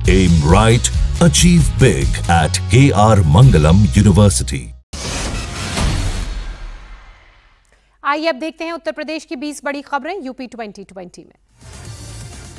Aim right, achieve big at KR Mangalam University. आइए अब देखते हैं उत्तर प्रदेश की 20 बड़ी खबरें यूपी 2020 में।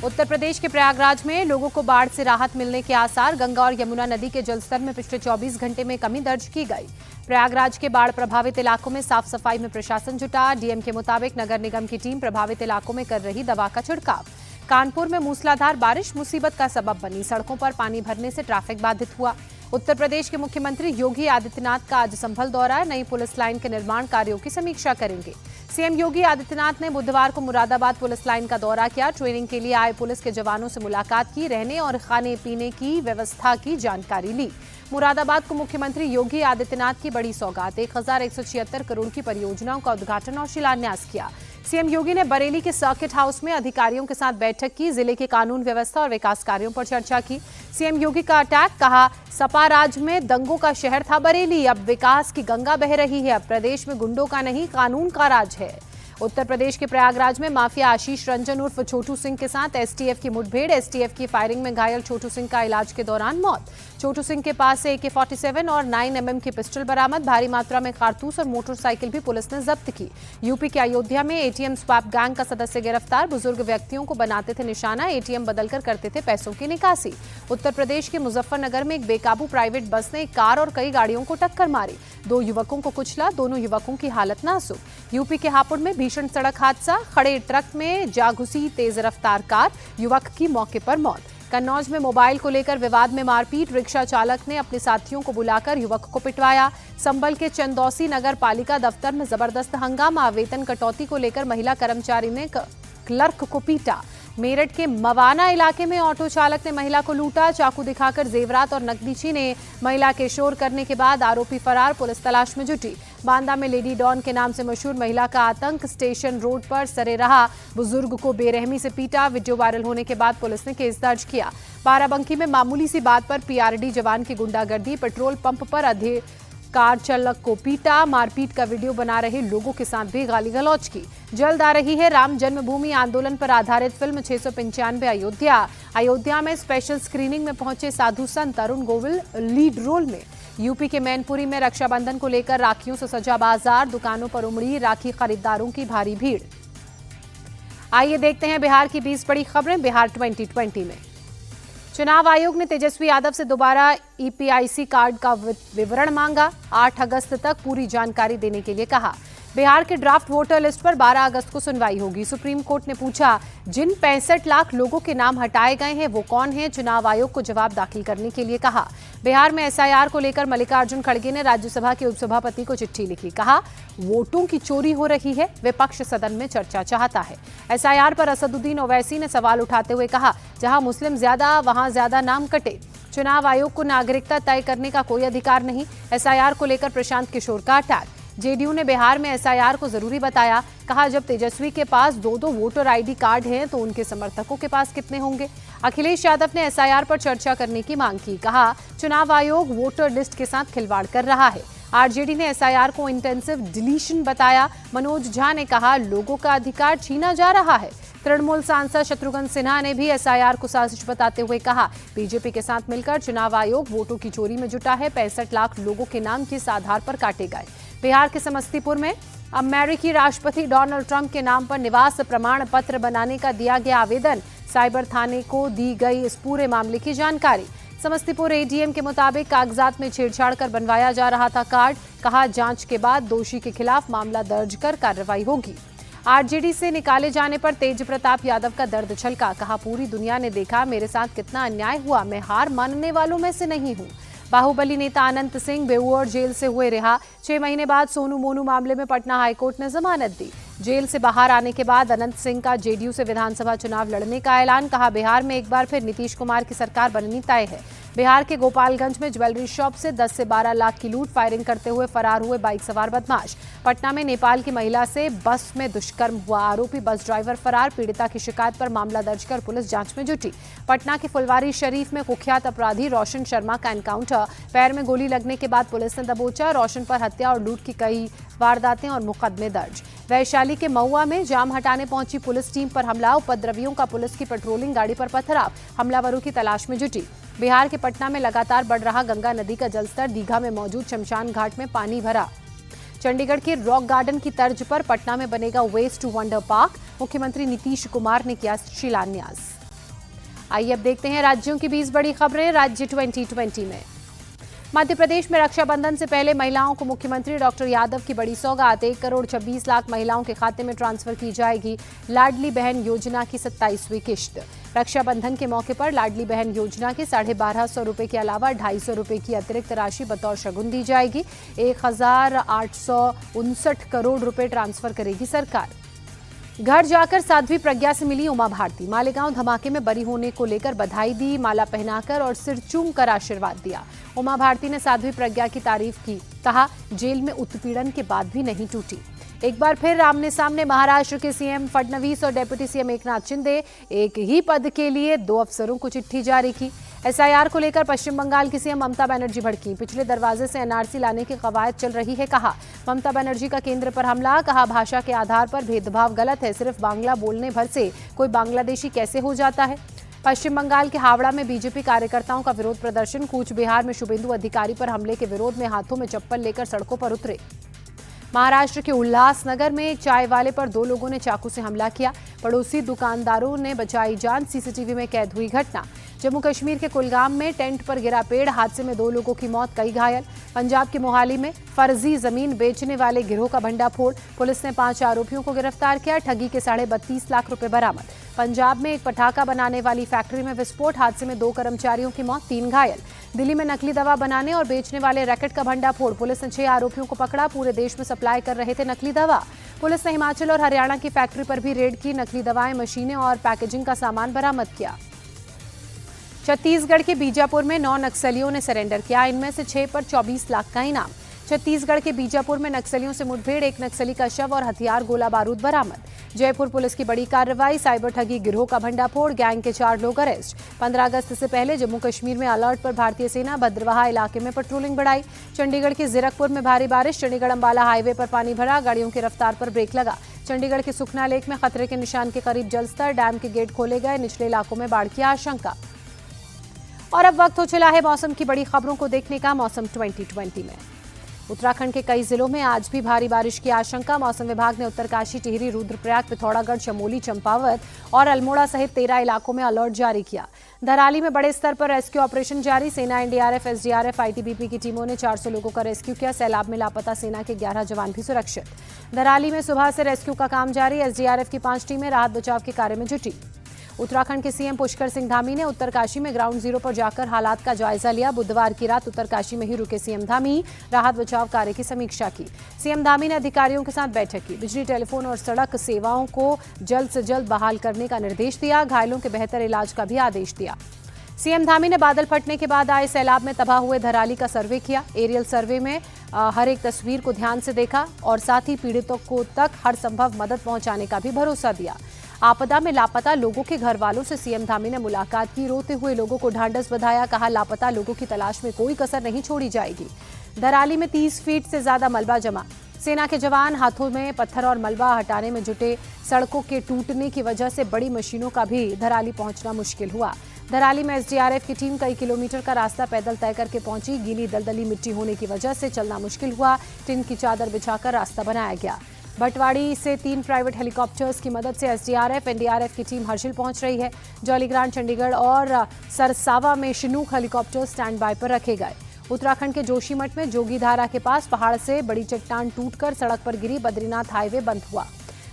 उत्तर प्रदेश के प्रयागराज में लोगों को बाढ़ से राहत मिलने के आसार। गंगा और यमुना नदी के जलस्तर में पिछले 24 घंटे में कमी दर्ज की गई। प्रयागराज के बाढ़ प्रभावित इलाकों में साफ सफाई में प्रशासन जुटा। डीएम के मुताबिक नगर निगम की टीम प्रभावित इलाकों में कर रही दवा का छिड़काव। कानपुर में मूसलाधार बारिश मुसीबत का सबब बनी। सड़कों पर पानी भरने से ट्रैफिक बाधित हुआ। उत्तर प्रदेश के मुख्यमंत्री योगी आदित्यनाथ का आज संभल दौरा। नई पुलिस लाइन के निर्माण कार्यों की समीक्षा करेंगे। सीएम योगी आदित्यनाथ ने बुधवार को मुरादाबाद पुलिस लाइन का दौरा किया। ट्रेनिंग के लिए आए पुलिस के जवानों से मुलाकात की। रहने और खाने पीने की व्यवस्था की जानकारी ली। मुरादाबाद को मुख्यमंत्री योगी आदित्यनाथ की बड़ी सौगात। 1176 करोड़ की परियोजनाओं का उद्घाटन और शिलान्यास किया। सीएम योगी ने बरेली के सर्किट हाउस में अधिकारियों के साथ बैठक की। जिले के कानून व्यवस्था और विकास कार्यों पर चर्चा की। सीएम योगी का अटैक, कहा सपा राज में दंगों का शहर था बरेली, अब विकास की गंगा बह रही है। अब प्रदेश में गुंडों का नहीं कानून का राज है। उत्तर प्रदेश के प्रयागराज में माफिया आशीष रंजन उर्फ छोटू सिंह के साथ एसटीएफ की मुठभेड़। एसटीएफ की फायरिंग में घायल छोटू सिंह का इलाज के दौरान मौत। छोटू सिंह के पास से AK-47 और 9mm की पिस्टल बरामद। भारी मात्रा में कारतूस और मोटरसाइकिल भी पुलिस ने जब्त की। यूपी के अयोध्या में एटीएम स्वैप गैंग का सदस्य गिरफ्तार। बुजुर्ग व्यक्तियों को बनाते थे निशाना, एटीएम बदलकर करते थे पैसों की निकासी। उत्तर प्रदेश के मुजफ्फरनगर में एक बेकाबू प्राइवेट बस ने एक कार और कई गाड़ियों को टक्कर मारी। 2 युवकों को कुचला, दोनों युवकों की हालत नाजुक। यूपी के हापुड़ में भीषण सड़क हादसा, खड़े ट्रक में जा घुसी तेज रफ्तार कार, युवक की मौके पर मौत। कन्नौज में मोबाइल को लेकर विवाद में मारपीट, रिक्शा चालक ने अपने साथियों को बुलाकर युवक को पिटवाया। संभल के चंदौसी नगर पालिका दफ्तर में जबरदस्त हंगामा, वेतन कटौती को लेकर महिला कर्मचारी ने क्लर्क को पीटा। मेरठ के मवाना इलाके में ऑटो चालक ने महिला को लूटा, चाकू दिखाकर जेवरात और नकदी छीने। महिला के शोर करने के बाद आरोपी फरार, पुलिस तलाश में जुटी। बांदा में लेडी डॉन के नाम से मशहूर महिला का आतंक, स्टेशन रोड पर सरे रहा, बुजुर्ग को बेरहमी से पीटा। वीडियो वायरल होने के बाद पुलिस ने केस दर्ज किया। बाराबंकी में मामूली सी बात पर पीआरडी जवान की गुंडागर्दी, पेट्रोल पंप पर कार चालक को पीटा। मारपीट का वीडियो बना रहे लोगों के साथ भी गाली गलौज की। जल्द आ रही है राम जन्मभूमि आंदोलन पर आधारित फिल्म 695 अयोध्या। अयोध्या में स्पेशल स्क्रीनिंग में पहुंचे साधु संत। अरुण गोविल लीड रोल में। यूपी के मैनपुरी में रक्षाबंधन को लेकर राखियों से सजा बाजार। दुकानों पर उमड़ी राखी खरीदारों की भारी भीड़। आइए देखते हैं बिहार की 20 बड़ी खबरें बिहार 2020 में। चुनाव आयोग ने तेजस्वी यादव से दोबारा EPIC कार्ड का विवरण मांगा। 8 अगस्त तक पूरी जानकारी देने के लिए कहा। बिहार के ड्राफ्ट वोटर लिस्ट पर 12 अगस्त को सुनवाई होगी। सुप्रीम कोर्ट ने पूछा, जिन 65 लाख लोगों के नाम हटाए गए हैं वो कौन हैं? चुनाव आयोग को जवाब दाखिल करने के लिए कहा। बिहार में SIR को लेकर मल्लिकार्जुन खड़गे ने राज्यसभा के उपसभापति को चिट्ठी लिखी। कहा, वोटों की चोरी हो रही है, विपक्ष सदन में चर्चा चाहता है। SIR पर असदुद्दीन ओवैसी ने सवाल उठाते हुए कहा, जहां मुस्लिम ज्यादा वहां ज्यादा नाम कटे। चुनाव आयोग को नागरिकता तय करने का कोई अधिकार नहीं। SIR को लेकर प्रशांत किशोर का अटैक। जेडीयू ने बिहार में SIR को जरूरी बताया। कहा, जब तेजस्वी के पास 2 वोटर ID कार्ड हैं तो उनके समर्थकों के पास कितने होंगे? अखिलेश यादव ने SIR पर चर्चा करने की मांग की। कहा, चुनाव आयोग वोटर लिस्ट के साथ खिलवाड़ कर रहा है। आरजेडी ने SIR को इंटेंसिव डिलीशन बताया। मनोज झा ने कहा, लोगों का अधिकार छीना जा रहा है। तृणमूल सांसद शत्रुघ्न सिन्हा ने भी SIR को साजिश बताते हुए कहा, बीजेपी के साथ मिलकर चुनाव आयोग वोटों की चोरी में जुटा है। 65 लाख लोगों के नाम किस आधार पर काटे गए? बिहार के समस्तीपुर में अमेरिकी राष्ट्रपति डोनाल्ड ट्रंप के नाम पर निवास प्रमाण पत्र बनाने का दिया गया आवेदन। साइबर थाने को दी गई इस पूरे मामले की जानकारी। समस्तीपुर ADM के मुताबिक कागजात में छेड़छाड़ कर बनवाया जा रहा था कार्ड। कहा, जांच के बाद दोषी के खिलाफ मामला दर्ज कर कार्रवाई होगी। आरजेडी से निकाले जाने पर तेज प्रताप यादव का दर्द छलका। कहा, पूरी दुनिया ने देखा मेरे साथ कितना अन्याय हुआ, मैं हार मानने वालों में से नहीं हूं। बाहुबली नेता अनंत सिंह बेऊर जेल से हुए रिहा। 6 महीने बाद सोनू मोनू मामले में पटना हाईकोर्ट ने जमानत दी। जेल से बाहर आने के बाद अनंत सिंह का जेडीयू से विधानसभा चुनाव लड़ने का ऐलान। कहा, बिहार में एक बार फिर नीतीश कुमार की सरकार बननी तय है। बिहार के गोपालगंज में ज्वेलरी शॉप से 10 से 12 लाख की लूट, फायरिंग करते हुए फरार हुए बाइक सवार बदमाश। पटना में नेपाल की महिला से बस में दुष्कर्म हुआ, आरोपी बस ड्राइवर फरार। पीड़िता की शिकायत पर मामला दर्ज कर पुलिस जांच में जुटी। पटना के फुलवारी शरीफ में कुख्यात अपराधी रोशन शर्मा का एनकाउंटर, पैर में गोली लगने के बाद पुलिस ने दबोचा। रोशन पर हत्या और लूट की कई वारदातें और मुकदमे दर्ज। वैशाली के महुआ में जाम हटाने पहुंची पुलिस टीम पर हमला, उपद्रवियों का पुलिस की पेट्रोलिंग गाड़ी पर पथराव, हमलावरों की तलाश में जुटी। बिहार के पटना में लगातार बढ़ रहा गंगा नदी का जलस्तर, दीघा में मौजूद शमशान घाट में पानी भरा। चंडीगढ़ के रॉक गार्डन की तर्ज पर पटना में बनेगा वेस्ट टू वंडर पार्क, मुख्यमंत्री नीतीश कुमार ने किया शिलान्यास। आइए अब देखते हैं राज्यों की 20 बड़ी खबरें राज्य 2020 में। मध्य प्रदेश में रक्षाबंधन से पहले महिलाओं को मुख्यमंत्री डॉक्टर यादव की बड़ी सौगात, 1 करोड़ 26 लाख महिलाओं के खाते में ट्रांसफर की जाएगी लाडली बहन योजना की 27वीं किश्त। रक्षाबंधन के मौके पर लाडली बहन योजना के 1250 रुपए के अलावा 250 रुपए की अतिरिक्त राशि बतौर शगुन दी जाएगी। 1859 करोड़ रुपए ट्रांसफर करेगी सरकार। घर जाकर साध्वी प्रज्ञा से मिली उमा भारती, मालेगांव धमाके में बरी होने को लेकर बधाई दी, माला पहनाकर और सिर चूम कर आशीर्वाद दिया। उमा भारती ने साध्वी प्रज्ञा की तारीफ की, कहा जेल में उत्पीड़न के बाद भी नहीं टूटी। एक बार फिर आमने सामने महाराष्ट्र के सीएम फडणवीस और डेप्यूटी सीएम एकनाथ शिंदे, एक ही पद के लिए 2 अफसरों को चिट्ठी जारी की। एसआईआर को लेकर पश्चिम बंगाल की सीएम ममता बनर्जी भड़की, पिछले दरवाजे से एनआरसी लाने की कवायद चल रही है, कहा। ममता बनर्जी का केंद्र पर हमला, कहा भाषा के आधार पर भेदभाव गलत है, सिर्फ बांग्ला बोलने भर से कोई बांग्लादेशी कैसे हो जाता है। पश्चिम बंगाल के हावड़ा में बीजेपी कार्यकर्ताओं का विरोध प्रदर्शन, कूच बिहार में शुभेंदु अधिकारी पर हमले के विरोध में हाथों में चप्पल लेकर सड़कों पर उतरे। महाराष्ट्र के उल्लासनगर में एक चाय वाले पर 2 लोगों ने चाकू से हमला किया, पड़ोसी दुकानदारों ने बचाई जान, सीसीटीवी में कैद हुई घटना। जम्मू कश्मीर के कुलगाम में टेंट पर गिरा पेड़, हादसे में 2 लोगों की मौत, कई घायल। पंजाब के मोहाली में फर्जी जमीन बेचने वाले गिरोह का भंडाफोड़, पुलिस ने 5 आरोपियों को गिरफ्तार किया, ठगी के 32.5 लाख रुपए बरामद। पंजाब में एक पटाखा बनाने वाली फैक्ट्री में विस्फोट, हादसे में 2 कर्मचारियों की मौत, 3 घायल। दिल्ली में नकली दवा बनाने और बेचने वाले रैकेट का भंडाफोड़, पुलिस ने 6 आरोपियों को पकड़ा, पूरे देश में सप्लाई कर रहे थे नकली दवा। पुलिस ने हिमाचल और हरियाणा की फैक्ट्री पर भी रेड की, नकली दवाएं, मशीनें और पैकेजिंग का सामान बरामद किया। छत्तीसगढ़ के बीजापुर में 9 नक्सलियों ने सरेंडर किया, इनमें से 6 पर 24 लाख का इनाम। छत्तीसगढ़ के बीजापुर में नक्सलियों से मुठभेड़, 1 नक्सली का शव और हथियार गोला बारूद बरामद। जयपुर पुलिस की बड़ी कार्रवाई, साइबर ठगी गिरोह का भंडाफोड़, गैंग के 4 लोग अरेस्ट। 15 अगस्त से पहले जम्मू कश्मीर में अलर्ट पर भारतीय सेना, भद्रवाहा इलाके में पेट्रोलिंग बढ़ाई। चंडीगढ़ के जीरकपुर में भारी बारिश, चंडीगढ़ अंबाला हाईवे पर पानी भरा, गाड़ियों की रफ्तार पर ब्रेक लगा। चंडीगढ़ के सुखना लेक में खतरे के निशान के करीब जलस्तर, डैम के गेट खोले गए, निचले इलाकों में बाढ़ की आशंका। और अब वक्त हो चला है मौसम की बड़ी खबरों को देखने का। मौसम 2020 में उत्तराखंड के कई जिलों में आज भी भारी बारिश की आशंका। मौसम विभाग ने उत्तरकाशी, टिहरी, रुद्रप्रयाग, पिथौरागढ़, चमोली, चंपावत और अल्मोड़ा सहित 13 इलाकों में अलर्ट जारी किया। धराली में बड़े स्तर पर रेस्क्यू ऑपरेशन जारी, सेना, एनडीआरएफ, एसडीआरएफ, आईटीबीपी की टीमों ने 400 लोगों का रेस्क्यू किया। सैलाब में लापता सेना के 11 जवान भी सुरक्षित। धराली में सुबह से रेस्क्यू का काम जारी, एसडीआरएफ की 5 टीमें राहत बचाव के कार्य में जुटी। उत्तराखंड के सीएम पुष्कर सिंह धामी ने उत्तरकाशी में ग्राउंड जीरो पर जाकर हालात का जायजा लिया। बुधवार की रात उत्तरकाशी में ही रुके सीएम धामी, राहत बचाव कार्य की समीक्षा की। सीएम धामी ने अधिकारियों के साथ बैठक की, बिजली, टेलीफोन और सड़क सेवाओं को जल्द से जल्द बहाल करने का निर्देश दिया, घायलों के बेहतर इलाज का भी आदेश दिया। सीएम धामी ने बादल फटने के बाद आए सैलाब में तबाह हुए धराली का सर्वे किया। एरियल सर्वे में हर एक तस्वीर को ध्यान से देखा और साथ ही पीड़ितों को तक हर संभव मदद पहुंचाने का भी भरोसा दिया। आपदा में लापता लोगों के घर वालों से सीएम धामी ने मुलाकात की, रोते हुए लोगों को ढांढस बंधाया, कहा लापता लोगों की तलाश में कोई कसर नहीं छोड़ी जाएगी। धराली में 30 फीट से ज्यादा मलबा जमा, सेना के जवान हाथों में पत्थर और मलबा हटाने में जुटे। सड़कों के टूटने की वजह से बड़ी मशीनों का भी धराली पहुंचना मुश्किल हुआ। धराली में एसडीआरएफ की टीम कई किलोमीटर का रास्ता पैदल तय करके पहुंची। गीली दलदली मिट्टी होने की वजह से चलना मुश्किल हुआ, टिन की चादर बिछाकर रास्ता बनाया गया। भटवाड़ी से 3 प्राइवेट हेलीकॉप्टर्स की मदद से एसडीआरएफ, एनडीआरएफ की टीम हर्षिल पहुंच रही है। जौलीग्रांट, चंडीगढ़ और सरसावा में शिनूक हेलीकॉप्टर स्टैंड बाय पर रखे गए। उत्तराखंड के जोशीमठ में जोगीधारा के पास पहाड़ से बड़ी चट्टान टूटकर सड़क पर गिरी, बद्रीनाथ हाईवे बंद हुआ।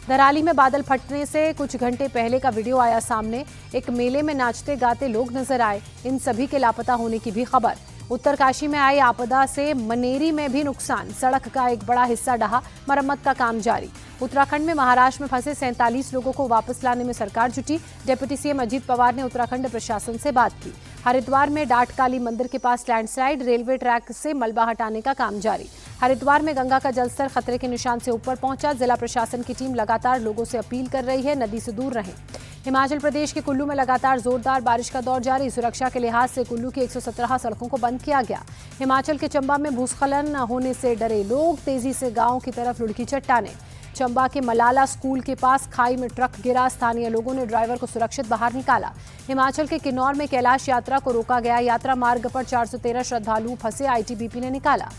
धराली में बादल फटने से कुछ घंटे पहले का वीडियो आया सामने, एक मेले में नाचते गाते लोग नजर आए, इन सभी के लापता होने की भी खबर। उत्तरकाशी में आई आपदा से मनेरी में भी नुकसान, सड़क का एक बड़ा हिस्सा ढहा, मरम्मत का काम जारी। उत्तराखंड में महाराष्ट्र में फंसे 47 लोगों को वापस लाने में सरकार जुटी। डिप्टी सीएम अजीत पवार ने उत्तराखंड प्रशासन से बात की। हरिद्वार में डाटकाली मंदिर के पास लैंडस्लाइड, रेलवे ट्रैक से मलबा हटाने का काम जारी। हरिद्वार में गंगा का जलस्तर खतरे के निशान से ऊपर पहुंचा। जिला प्रशासन की टीम लगातार लोगों से अपील कर रही है, नदी से दूर रहें। हिमाचल प्रदेश के कुल्लू में लगातार जोरदार बारिश का दौर जारी। सुरक्षा के लिहाज से कुल्लू की 117 सड़कों को बंद किया गया। हिमाचल के चंबा में भूस्खलन होने से डरे लोग, तेजी से गांव की तरफ लुढ़की चट्टानें। चंबा के मलाला स्कूल के पास खाई में ट्रक गिरा, स्थानीय लोगों ने ड्राइवर को सुरक्षित बाहर निकाला। हिमाचल के किन्नौर में कैलाश यात्रा को रोका गया। यात्रा मार्ग पर 413 श्रद्धालु फंसे, आईटीबीपी ने निकाला।